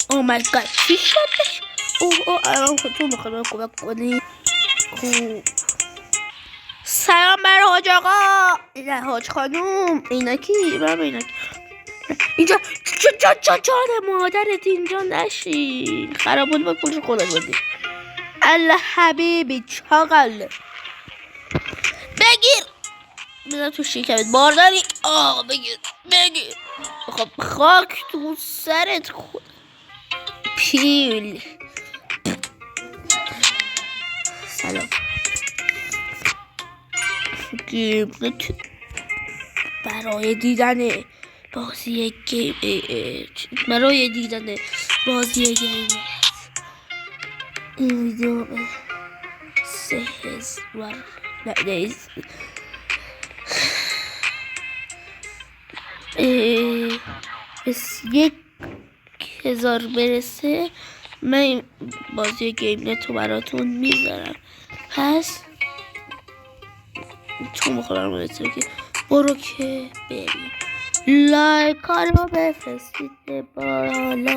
او مای گاد چی شدش؟ اوه الان تو میخواد کمک کنی. سلام بر حاج آقا. نه حاج خانوم. اینا کی؟ اینا اینجا جان مادرت اینجا نشین. خراب بود با پولش خودت بودی. الله حبیبی چاقل بگیر. بذار تو شکمت بارداری. بگیر. خب خاک تو سرت خود. پیل سلام. گیمت برای دیدن بازی گیم این ویدیو 3000 بس 1000 برسه من بازی گیم نت رو براتون میذارم. پس تو مخورم برسه که برو که بریم لایک ها رو بفرستید بالا.